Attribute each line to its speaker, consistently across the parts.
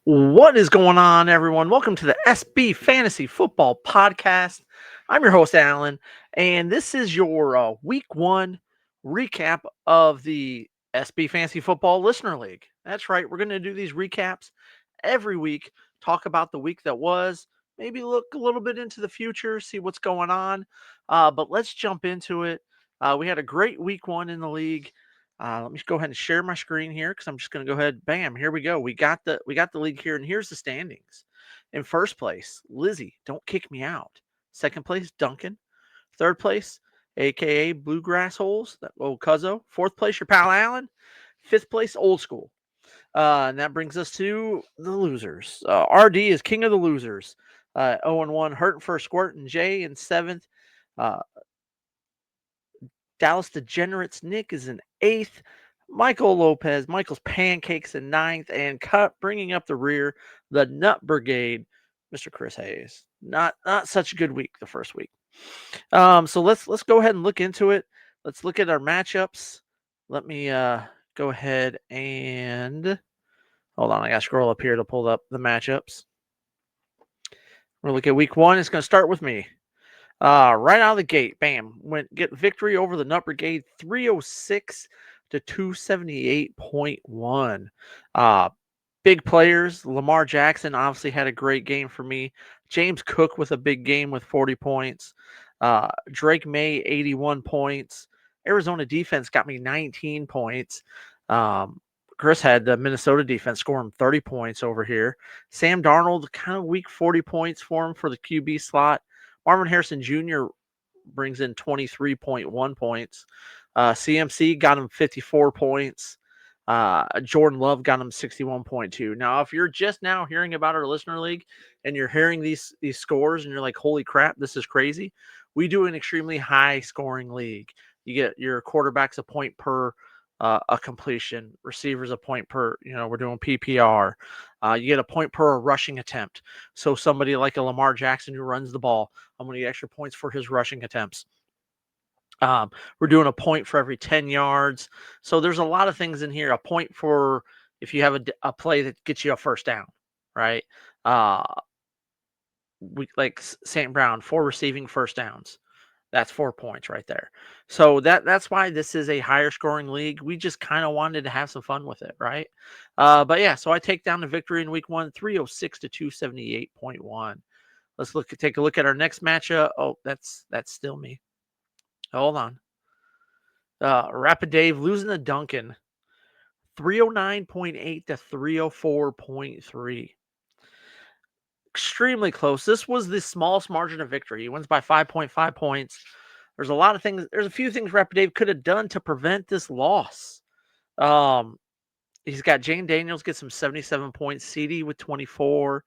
Speaker 1: What is going on, everyone? Welcome to the SB Fantasy Football Podcast. I'm your host, Alan, and this is your week one recap of the SB Fantasy Football Listener League. That's right, we're going to do these recaps every week, talk about the week that was, maybe look a little bit into the future, see what's going on. But let's jump into it. We had a great week one in the league. Let me go ahead and share my screen here because I'm just going to go ahead. Bam, here we go. We got the league here, and here's the standings. In first place, Lizzie, don't kick me out. Second place, Duncan. Third place, aka Bluegrass Holes, that old Cuzzo. Fourth place, your pal Allen. Fifth place, Old School. And that brings us to the losers. RD is king of the losers. 0-1, hurting for a squirt, and Jay in seventh. Uh, Dallas Degenerates Nick is in eighth. Michael Lopez, Michael's Pancakes in ninth, and bringing up the rear, the Nut Brigade, Mr. Chris Hayes. Not such a good week the first week. So let's go ahead and look into it. Let's look at our matchups. Let me go ahead and hold on. I got to scroll up here to pull up the matchups. We're going to look at week one. It's going to start with me. Right out of the gate, bam, get victory over the Nut Brigade, 306 to 278.1. Big players, Lamar Jackson obviously had a great game for me. James Cook with a big game with 40 points. Drake May, 81 points. Arizona defense got me 19 points. Chris had the Minnesota defense scoring 30 points over here. Sam Darnold, kind of weak, 40 points for him for the QB slot. Marvin Harrison Jr. brings in 23.1 points. CMC got him 54 points. Jordan Love got him 61.2. Now, if you're just now hearing about our listener league and you're hearing these scores and you're like, holy crap, this is crazy. We do an extremely high scoring league. You get your quarterbacks a point per a completion, receivers a point per, we're doing PPR. You get a point per rushing attempt. So somebody like a Lamar Jackson who runs the ball, I'm going to get extra points for his rushing attempts. We're doing a point for every 10 yards. So there's a lot of things in here. A point for if you have a play that gets you a first down, right? We like St. Brown, 4 receiving first downs. That's 4 points right there. So that's why this is a higher scoring league. We just kind of wanted to have some fun with it, right? But yeah, so I take down the victory in week one, 306 to 278.1. Let's take a look at our next matchup. Oh, that's still me. Hold on. Rapid Dave losing to Duncan, 309.8 to 304.3. Extremely close. This was the smallest margin of victory. He wins by 5.5 points. There's a few things Rapid Dave could have done to prevent this loss. He's got Jane Daniels gets him 77 points, CD with 24,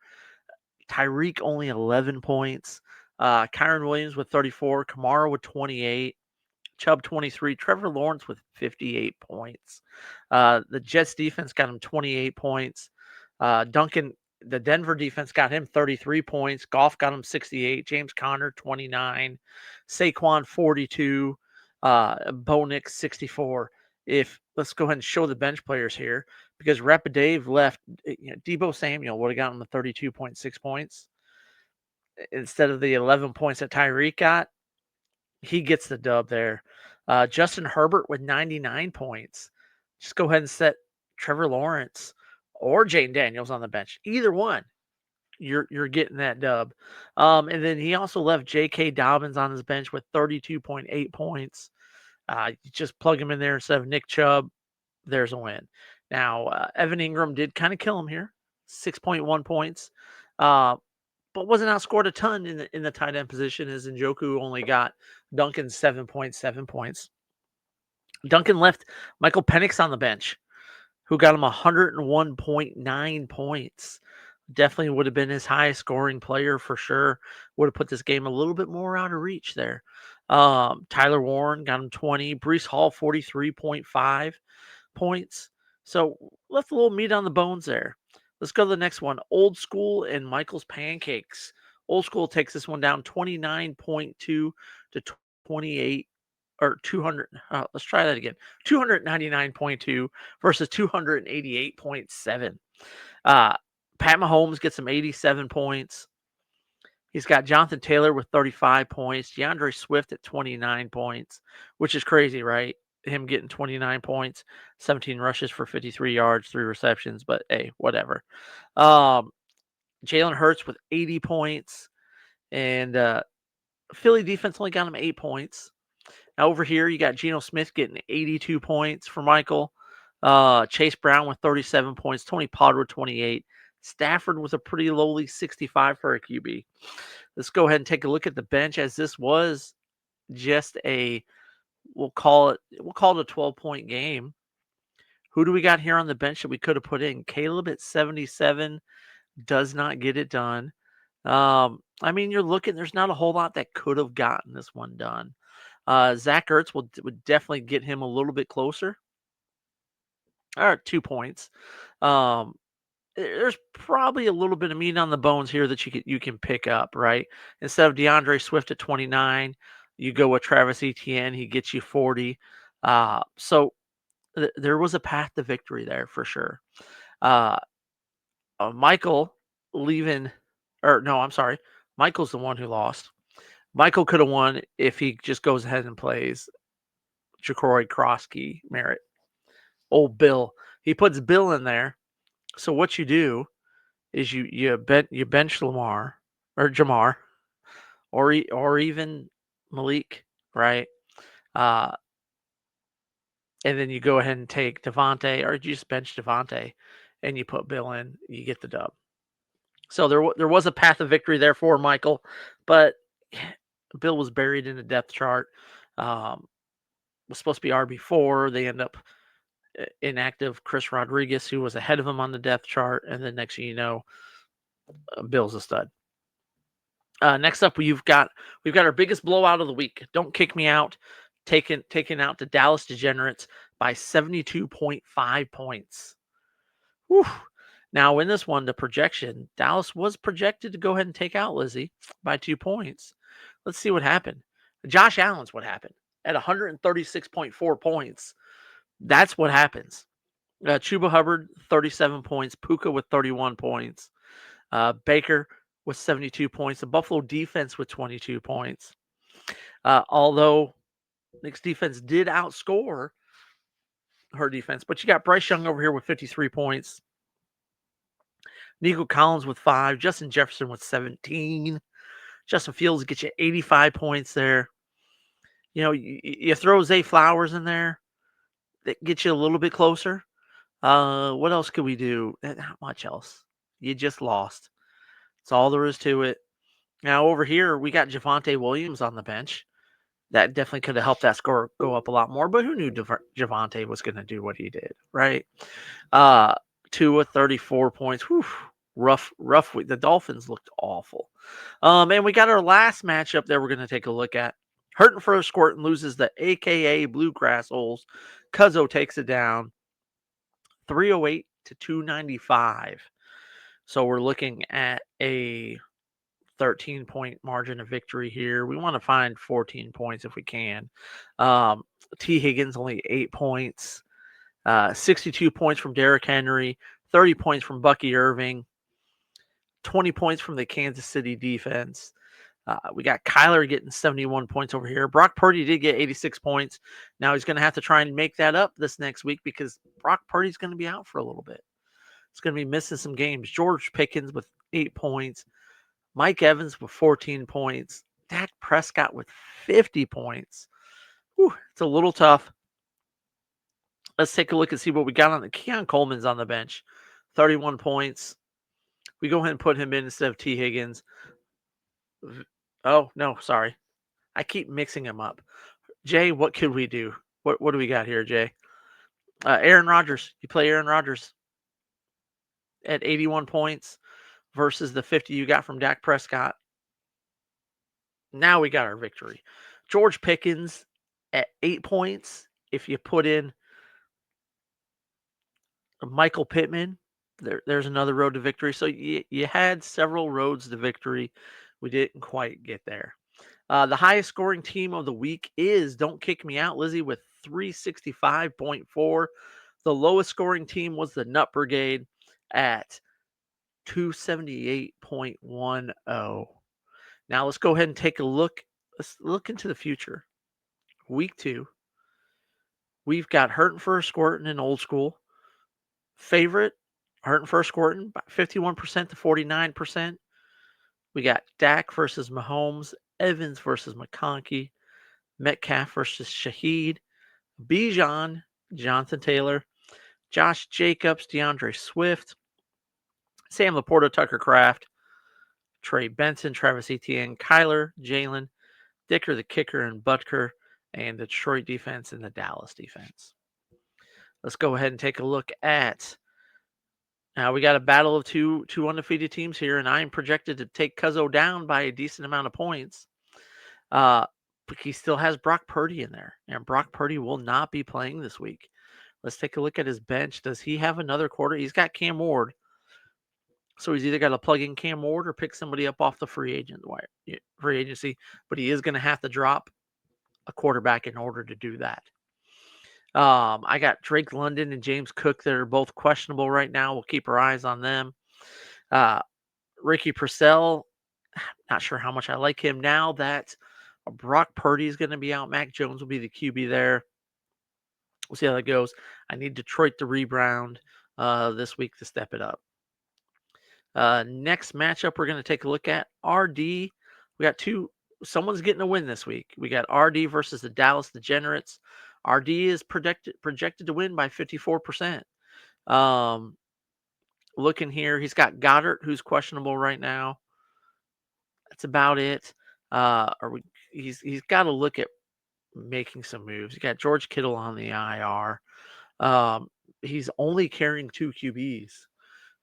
Speaker 1: Tyreek only 11 points, Kyron Williams with 34, Kamara with 28, Chubb 23, Trevor Lawrence with 58 points. The Jets defense got him 28 points. Duncan, the Denver defense got him 33 points. Goff got him 68. James Conner 29. Saquon 42. Bo Nix 64. Let's go ahead and show the bench players here because Rapid Dave left. Debo Samuel would have gotten him 32.6 points instead of the 11 points that Tyreek got. He gets the dub there. Justin Herbert with 99 points. Just go ahead and set Trevor Lawrence or Jane Daniels on the bench. Either one, you're getting that dub. And then he also left J.K. Dobbins on his bench with 32.8 points. You just plug him in there instead of Nick Chubb. There's a win. Now, Evan Ingram did kind of kill him here, 6.1 points. But wasn't outscored a ton in the tight end position as Njoku only got Duncan 7.7 points. Duncan left Michael Penix on the bench, who got him 101.9 points. Definitely would have been his highest scoring player for sure. Would have put this game a little bit more out of reach there. Tyler Warren got him 20. Breece Hall 43.5 points. So left a little meat on the bones there. Let's go to the next one. Old School and Michael's Pancakes. Old School takes this one down 29.2 to 28 or 200. Let's try that again. 299.2 versus 288.7. Pat Mahomes gets him 87 points. He's got Jonathan Taylor with 35 points, DeAndre Swift at 29 points, which is crazy, right? Him getting 29 points, 17 rushes for 53 yards, 3 receptions, but hey, whatever. Jalen Hurts with 80 points, and Philly defense only got him 8 points. Now over here, you got Geno Smith getting 82 points for Michael. Chase Brown with 37 points, Tony Pollard with 28. Stafford with a pretty lowly 65 for a QB. Let's go ahead and take a look at the bench, as this was just we'll call it a 12-point game. Who do we got here on the bench that we could have put in? Caleb at 77 does not get it done. I mean, you're looking, there's not a whole lot that could have gotten this one done. Zach Ertz would definitely get him a little bit closer. Or 2 points. There's probably a little bit of meat on the bones here that you can pick up, right? Instead of DeAndre Swift at 29, you go with Travis Etienne. He gets you 40. So there was a path to victory there for sure. Michael leaving, or no, I'm sorry. Michael's the one who lost. Michael could have won if he just goes ahead and plays Ja'Cory Krosky Merritt. Old Bill. He puts Bill in there. So what you do is you bench Lamar or Jamar or even Malik, right? And then you go ahead and take Devontae, or you just bench Devontae and you put Bill in, you get the dub. So there was a path of victory there for Michael, but Bill was buried in the depth chart. Was supposed to be RB4. They end up inactive Chris Rodriguez, who was ahead of him on the depth chart, and then next thing you know, Bill's a stud. Next up, we've got our biggest blowout of the week. Don't kick me out. Taken out the Dallas Degenerates by 72.5 points. Whew. Now in this one, the projection, Dallas was projected to go ahead and take out Lizzie by 2 points. Let's see what happened. Josh Allen's what happened at 136.4 points. That's what happens. Chuba Hubbard, 37 points. Puka with 31 points. Baker with 72 points. The Buffalo defense with 22 points. Although Nick's defense did outscore her defense, but you got Bryce Young over here with 53 points. Nico Collins with 5. Justin Jefferson with 17. Justin Fields gets you 85 points there. You know, you throw Zay Flowers in there, that gets you a little bit closer. What else could we do? Not much else. You just lost. That's all there is to it. Now over here, we got Javonte Williams on the bench. That definitely could have helped that score go up a lot more, but who knew Javonte was going to do what he did, right? Tua, 34 points. Whew, rough week. The Dolphins looked awful. And we got our last matchup that we're going to take a look at. Hurting for a squirt and loses the AKA Bluegrass Holes. Cuzzo takes it down 308 to 295. So we're looking at a 13-point margin of victory here. We want to find 14 points if we can. T. Higgins only 8 points. 62 points from Derrick Henry. 30 points from Bucky Irving. 20 points from the Kansas City defense. We got Kyler getting 71 points over here. Brock Purdy did get 86 points. Now he's going to have to try and make that up this next week because Brock Purdy's going to be out for a little bit. He's going to be missing some games. George Pickens with 8 points. Mike Evans with 14 points. Dak Prescott with 50 points. Whew, it's a little tough. Let's take a look and see what we got on the Keon Coleman's on the bench. 31 points. We go ahead and put him in instead of T. Higgins. Oh, no, sorry. I keep mixing them up. Jay, what could we do? What do we got here, Jay? Aaron Rodgers. You play Aaron Rodgers at 81 points versus the 50 you got from Dak Prescott. Now we got our victory. George Pickens at 8 points. If you put in Michael Pittman, there's another road to victory. So you had several roads to victory. We didn't quite get there. The highest scoring team of the week is Don't Kick Me Out, Lizzie, with 365.4. The lowest scoring team was the Nut Brigade at 278.10. Now let's go ahead and take a look. Let's look into the future. Week 2, we've got Hurting for a Squirtin' in Old School. Favorite, Hurting for a Squirtin', 51% to 49%. We got Dak versus Mahomes, Evans versus McConkey, Metcalf versus Shaheed, Bijan, Jonathan Taylor, Josh Jacobs, DeAndre Swift, Sam Laporta, Tucker Kraft, Trey Benson, Travis Etienne, Kyler, Jalen, Dicker the kicker, and Butker, and the Detroit defense and the Dallas defense. Let's go ahead and take a look at. Now we got a battle of two undefeated teams here, and I am projected to take Cuzzo down by a decent amount of points. But he still has Brock Purdy in there, and Brock Purdy will not be playing this week. Let's take a look at his bench. Does he have another quarter? He's got Cam Ward, so he's either got to plug in Cam Ward or pick somebody up off the free agency. But he is going to have to drop a quarterback in order to do that. I got Drake London and James Cook that are both questionable right now. We'll keep our eyes on them. Ricky Purcell, not sure how much I like him now that Brock Purdy is going to be out. Mac Jones will be the QB there. We'll see how that goes. I need Detroit to rebound this week to step it up. Next matchup we're going to take a look at, RD. We got two. Someone's getting a win this week. We got RD versus the Dallas Degenerates. RD is projected to win by 54%. Looking here, he's got Goddard, who's questionable right now. That's about it. He's got to look at making some moves. You got George Kittle on the IR. He's only carrying 2 QBs.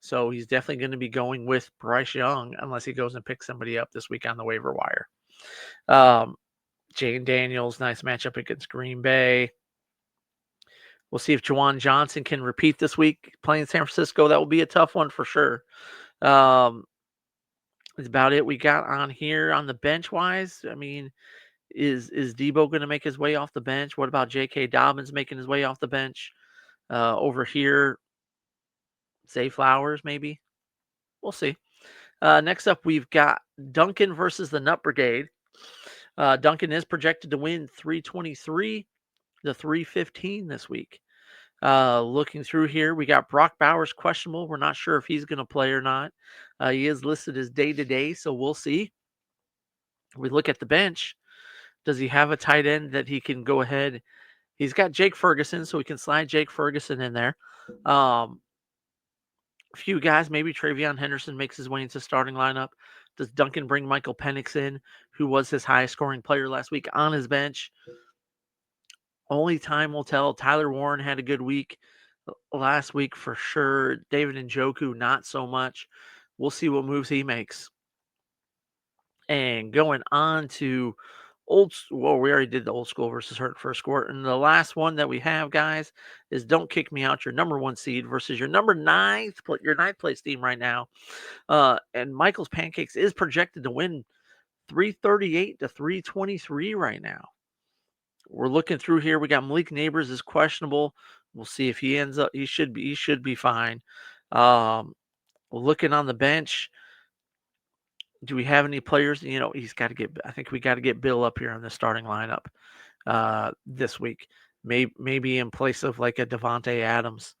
Speaker 1: So he's definitely going to be going with Bryce Young unless he goes and picks somebody up this week on the waiver wire. Jane Daniels, nice matchup against Green Bay. We'll see if Juwan Johnson can repeat this week playing San Francisco. That will be a tough one for sure. That's about it we got on here on the bench wise. I mean, is Debo going to make his way off the bench? What about J.K. Dobbins making his way off the bench? Over here, Zay Flowers maybe. We'll see. Next up, we've got Duncan versus the Nut Brigade. Duncan is projected to win 323 to 315 this week. Looking through here, we got Brock Bowers questionable. We're not sure if he's going to play or not. He is listed as day-to-day, so we'll see. We look at the bench. Does he have a tight end that he can go ahead? He's got Jake Ferguson, so we can slide Jake Ferguson in there. A few guys, maybe Travion Henderson makes his way into starting lineup. Does Duncan bring Michael Penix in, who was his highest scoring player last week, on his bench? Only time will tell. Tyler Warren had a good week last week for sure. David Njoku, not so much. We'll see what moves he makes. And going on to we already did the old school versus Hurt for a Squirt. And the last one that we have, guys, is Don't Kick Me Out, your number 1 seed versus your ninth place team right now. And Michael's Pancakes is projected to win 338 to 323 right now. We're looking through here. We got Malik Neighbors is questionable. We'll see if he ends up. He should be fine. Looking on the bench, do we have any players? He's got to get. I think we got to get Bill up here on the starting lineup this week. Maybe in place of like a Devontae Adams.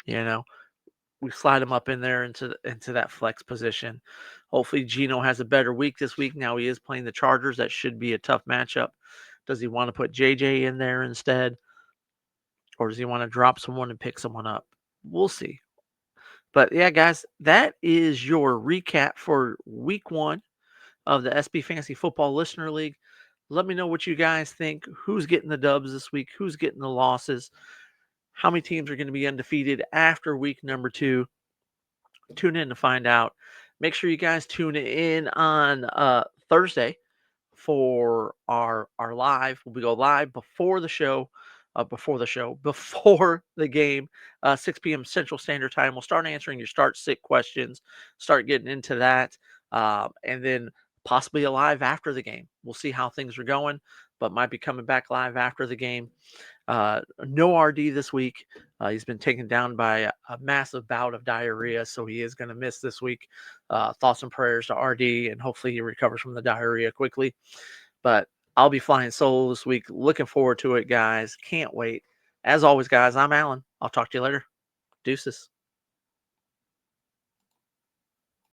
Speaker 1: We slide him up in there into that flex position. Hopefully Geno has a better week this week. Now he is playing the Chargers. That should be a tough matchup. Does he want to put JJ in there instead? Or does he want to drop someone and pick someone up? We'll see. But yeah, guys, that is your recap for week 1 of the SB Fantasy Football Listener League. Let me know what you guys think. Who's getting the dubs this week? Who's getting the losses? How many teams are going to be undefeated after week number 2? Tune in to find out. Make sure you guys tune in on Thursday for our live. We go live before the show, before the game, 6 p.m. Central Standard Time. We'll start answering your start-sit questions, start getting into that, and then possibly a live after the game. We'll see how things are going. but might be coming back live after the game. No RD this week. He's been taken down by a massive bout of diarrhea, so he is going to miss this week. Thoughts and prayers to RD, and hopefully he recovers from the diarrhea quickly. But I'll be flying solo this week. Looking forward to it, guys. Can't wait. As always, guys, I'm Alan. I'll talk to you later. Deuces.